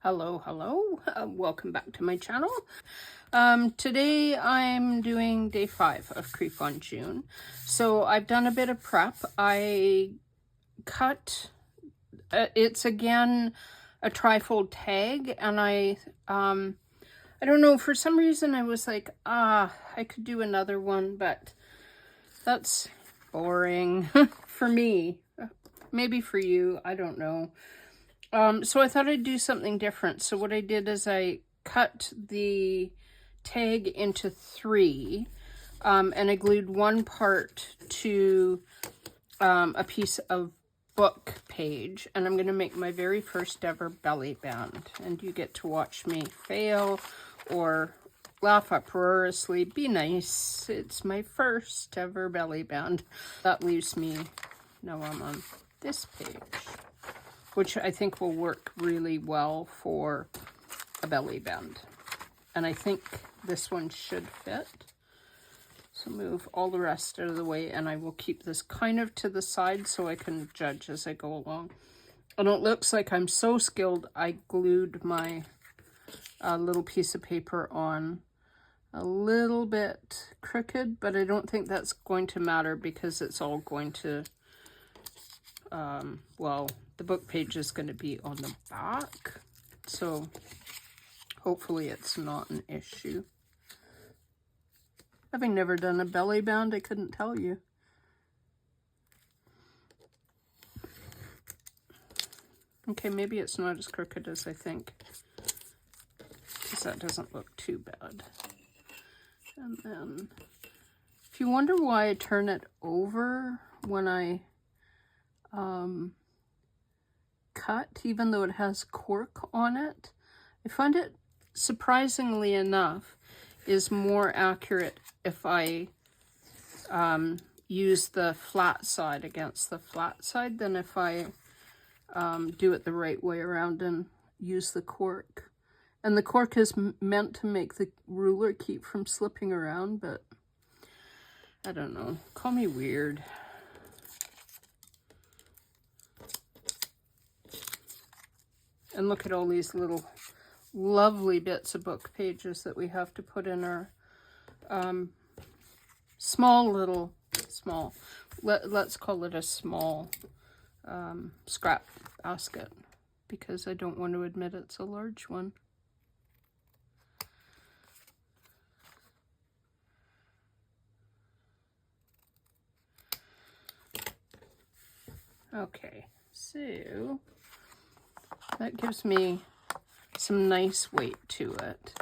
Hello. Welcome back to my channel. Today I'm doing day 5 of Creep on June. So I've done a bit of prep. I cut, it's again a trifold tag, and I don't know, for some reason I was like, I could do another one, but that's boring for me. Maybe for you, I don't know. So I thought I'd do something different. So what I did is I cut the tag into 3, and I glued one part to a piece of book page, and I'm going to make my very first ever belly band, and you get to watch me fail or laugh uproariously. Be nice. It's my first ever belly band. That leaves me, now I'm on this page, which I think will work really well for a belly band. And I think this one should fit. So move all the rest out of the way, and I will keep this kind of to the side so I can judge as I go along. And it looks like I'm so skilled, I glued my little piece of paper on a little bit crooked, but I don't think that's going to matter because it's all going to, well, the book page is going to be on the back, so hopefully it's not an issue. Having never done a belly band, I couldn't tell you. Okay, maybe it's not as crooked as I think, because that doesn't look too bad. And then, if you wonder why I turn it over when I cut, even though it has cork on it, I find it, surprisingly enough, is more accurate if I use the flat side against the flat side than if I do it the right way around and use the cork. And the cork is meant to make the ruler keep from slipping around, but I don't know. Call me weird. And look at all these little lovely bits of book pages that we have to put in our let's call it a small scrap basket, because I don't want to admit it's a large one. Okay, so that gives me some nice weight to it.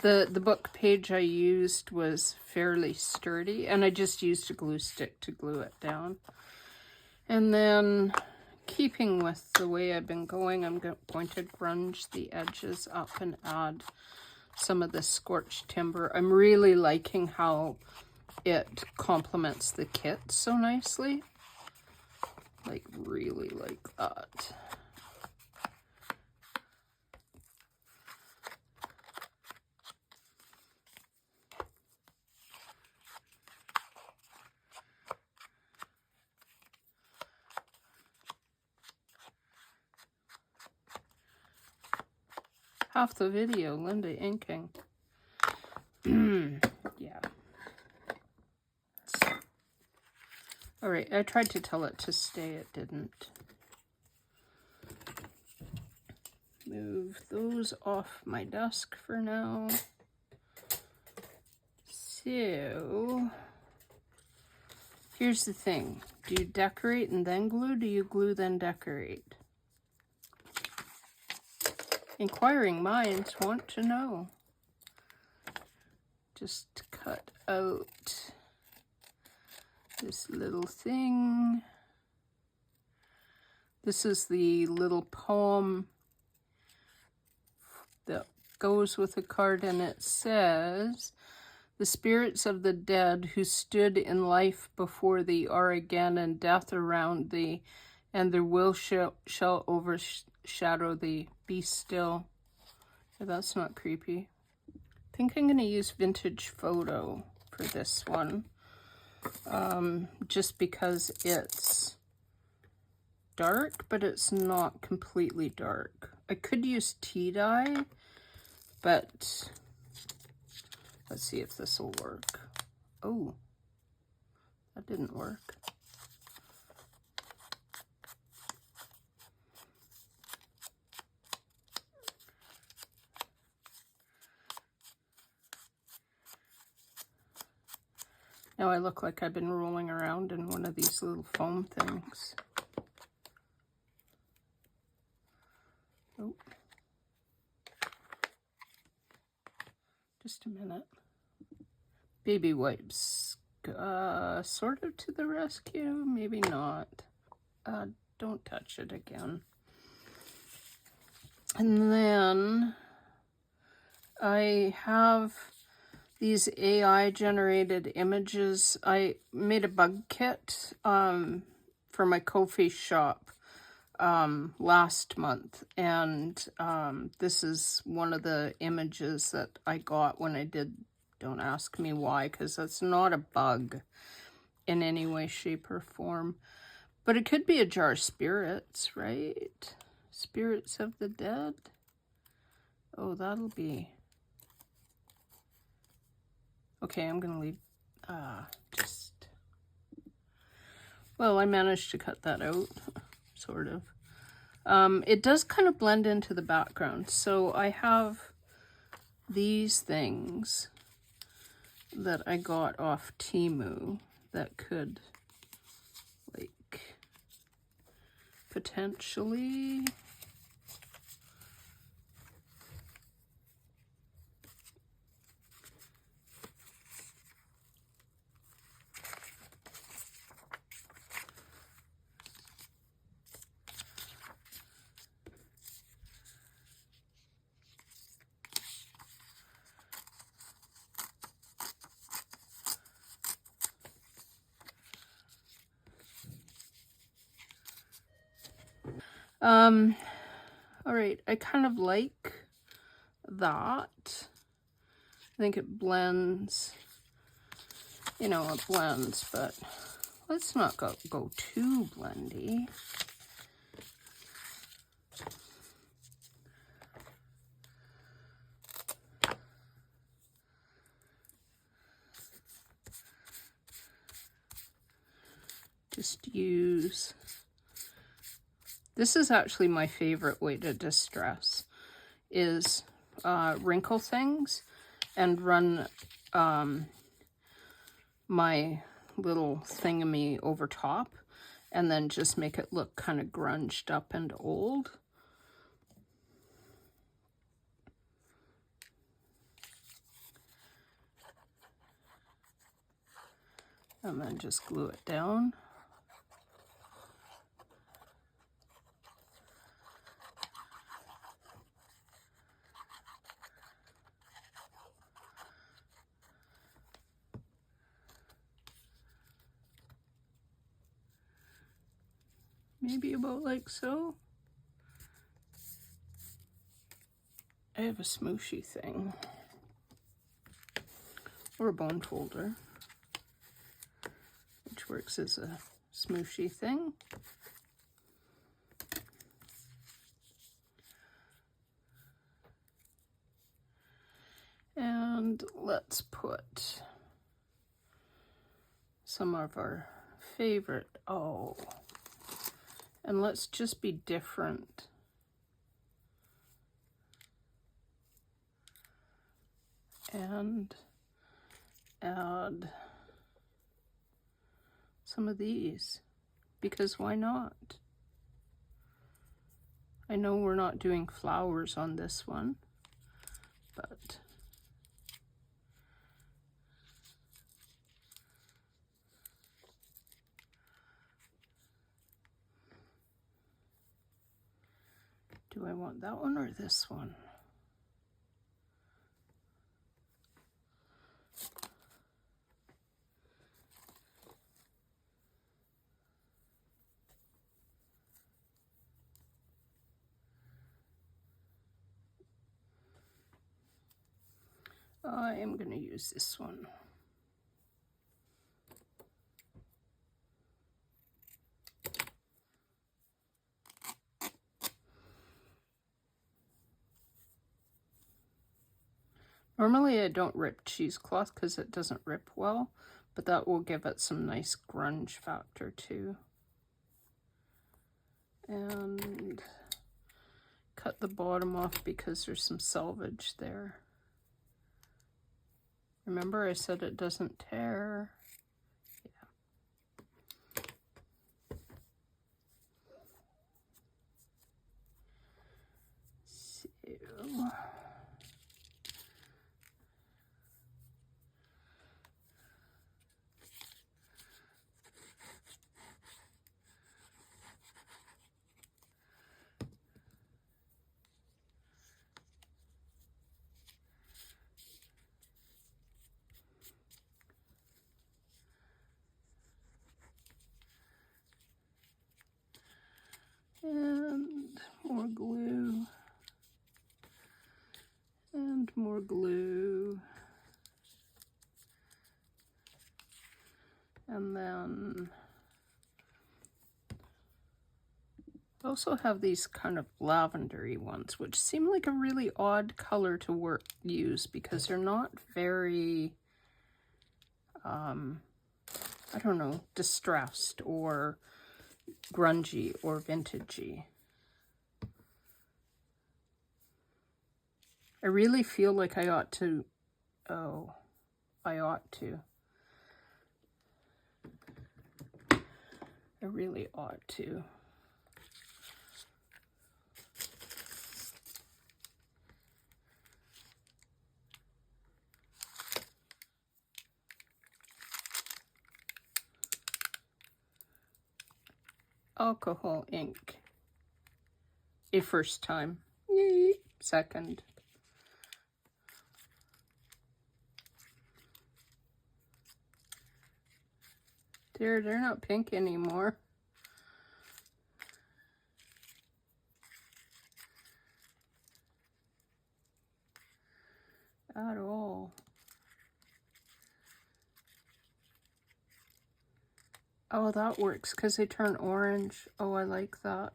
The book page I used was fairly sturdy, and I just used a glue stick to glue it down. And then, keeping with the way I've been going, I'm going to grunge the edges up and add some of the scorched timber. I'm really liking how it complements the kit so nicely. Like, really like that. Half the video, Linda inking. Yeah. Alright, I tried to tell it to stay, it didn't. Move those off my desk for now. So, here's the thing. Do you decorate and then glue? Do you glue then decorate? Inquiring minds want to know. Just cut out this little thing. This is the little poem that goes with the card, and it says, "The spirits of the dead who stood in life before thee are again in death around thee, and their will shall overshadow thee. Be still." Yeah, that's not creepy. I think I'm going to use Vintage Photo for this one, just because it's dark, but it's not completely dark. I could use tea dye, but let's see if this will work. Oh, that didn't work. Now I look like I've been rolling around in one of these little foam things. Oh. Just a minute. Baby wipes. Sort of to the rescue, maybe not. Don't touch it again. And then I have these AI generated images. I made a bug kit for my Ko-fi shop last month, and this is one of the images that I got when I did. Don't ask me why, because that's not a bug in any way, shape, or form. But it could be a jar of spirits, right? Spirits of the dead. Oh, that'll be... Okay, I'm going to leave... Well, I managed to cut that out, sort of. It does kind of blend into the background. So I have these things that I got off Temu that could, like, potentially... all right, I kind of like that. I think it blends, you know, it blends, but let's not go too blendy. Just use... This is actually my favorite way to distress, is wrinkle things and run my little thingamy over top and then just make it look kind of grunged up and old. And then just glue it down. Maybe about like so. I have a smooshy thing, or a bone folder, which works as a smooshy thing. And let's put some of our favorite, and let's just be different. And add some of these, because why not? I know we're not doing flowers on this one, but do I want that one or this one? I am going to use this one. Normally I don't rip cheesecloth because it doesn't rip well, but that will give it some nice grunge factor too. And cut the bottom off because there's some selvage there. Remember I said it doesn't tear. So and more glue, and more glue, and then I also have these kind of lavendery ones, which seem like a really odd color to use because they're not very, I don't know, distressed or grungy or vintagey. I really feel like I ought to, I really ought to. Alcohol ink. A first time. Yay. Second. They're not pink anymore. At all. Oh, that works because they turn orange. Oh, I like that.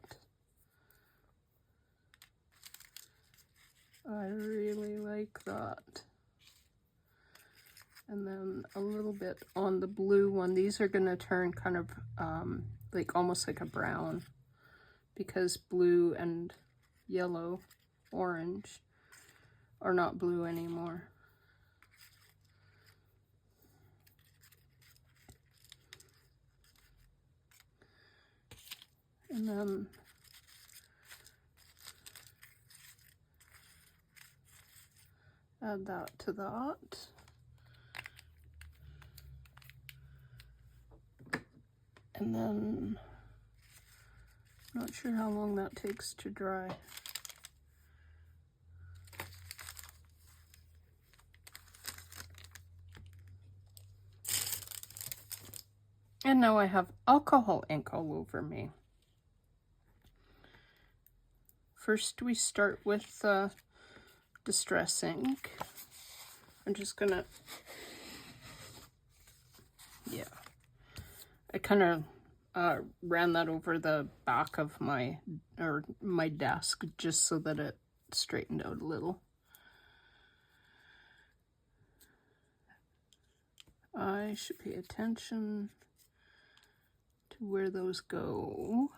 I really like that. And then a little bit on the blue one. These are going to turn kind of like almost like a brown because blue and yellow, orange are not blue anymore. And then add that to that. And then, not sure how long that takes to dry. And now I have alcohol ink all over me. First we start with Distress ink. I'm just gonna, yeah. I kind of ran that over the back of my desk just so that it straightened out a little. I should pay attention to where those go.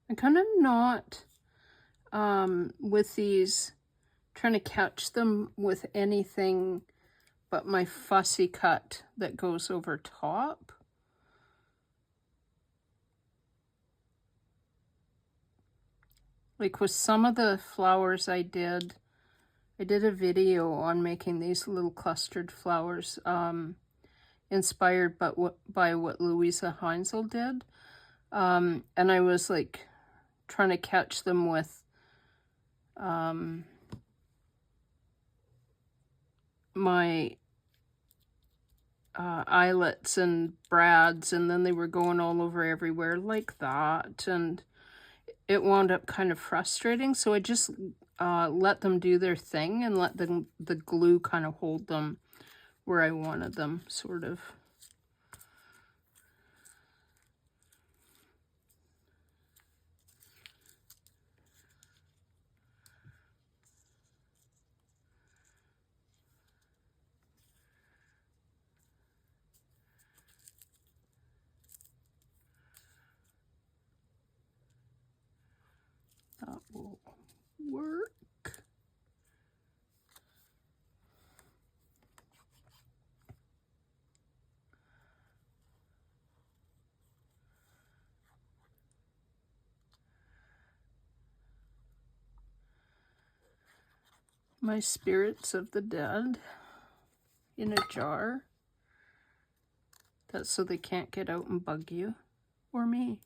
I'm kind of not, with these, trying to catch them with anything but my fussy cut that goes over top. Like with some of the flowers I did a video on making these little clustered flowers, inspired by what Louisa Heinzel did. And I was like trying to catch them with my eyelets and brads, and then they were going all over everywhere like that, and it wound up kind of frustrating. So I just let them do their thing and let the glue kind of hold them where I wanted them, sort of. That will work. My spirits of the dead in a jar. That's so they can't get out and bug you or me.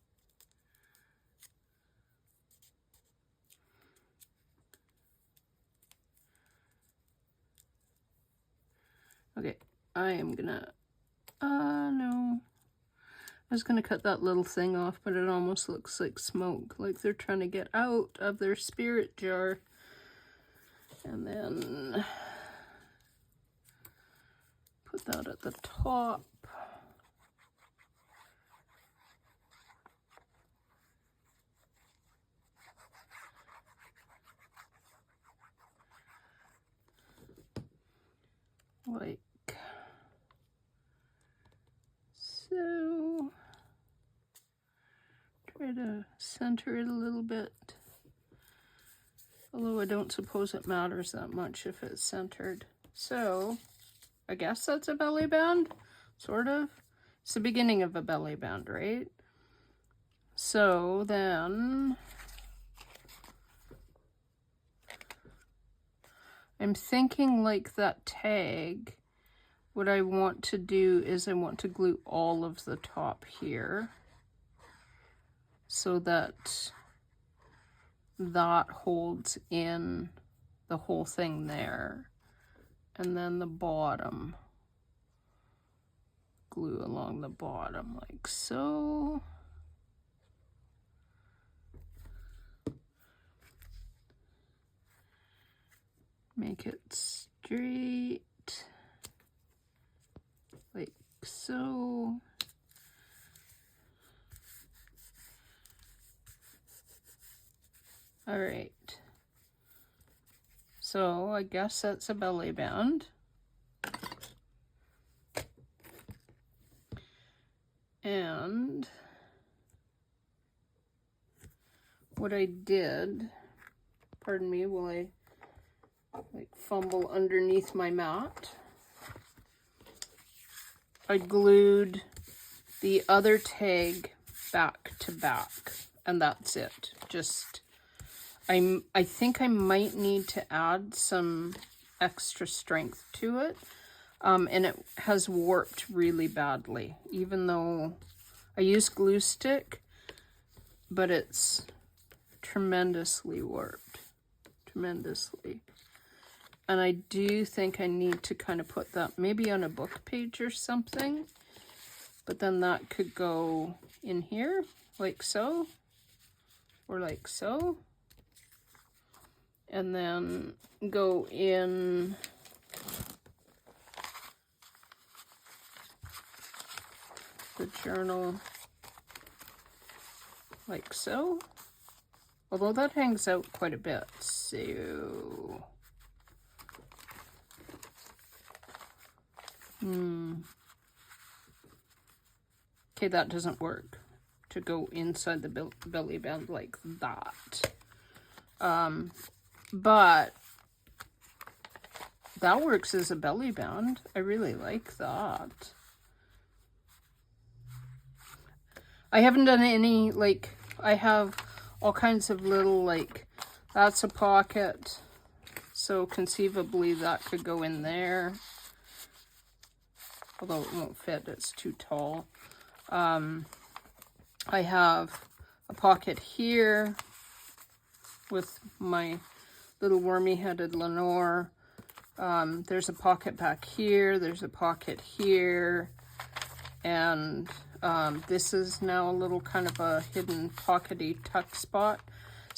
Okay, I am gonna, no. I was gonna cut that little thing off, but it almost looks like smoke, like they're trying to get out of their spirit jar. And then put that at the top. Like so. Try to center it a little bit. Although I don't suppose it matters that much if it's centered. So, I guess that's a belly band, sort of. It's the beginning of a belly band, right? So then, I'm thinking like that tag, what I want to do is I want to glue all of the top here so that that holds in the whole thing there, and then the bottom, glue along the bottom like so. Make it straight like so. All right, so I guess that's a belly band. And what I did, pardon me while I like fumble underneath my mat, I glued the other tag back to back, and that's it. Just I think I might need to add some extra strength to it, and it has warped really badly, even though I use glue stick, but it's tremendously warped, tremendously. And I do think I need to kind of put that maybe on a book page or something, but then that could go in here like so, or like so. And then go in the journal like so. Although that hangs out quite a bit, so... Okay, that doesn't work to go inside the belly band like that. But that works as a belly band. I really like that. I haven't done any, like, I have all kinds of little, like, that's a pocket. So conceivably that could go in there. Although it won't fit, it's too tall. I have a pocket here with my little wormy-headed Lenore. There's a pocket back here. There's a pocket here. And this is now a little kind of a hidden pockety tuck spot.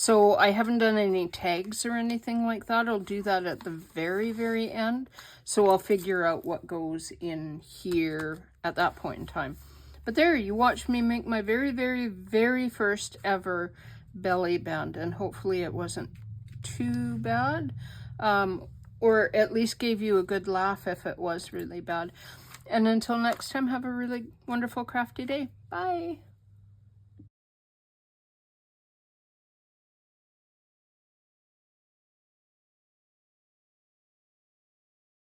So I haven't done any tags or anything like that. I'll do that at the very, very end. So I'll figure out what goes in here at that point in time. But there, you watched me make my very, very, very first ever belly band, and hopefully it wasn't too bad, or at least gave you a good laugh if it was really bad. And until next time, have a really wonderful crafty day. Bye.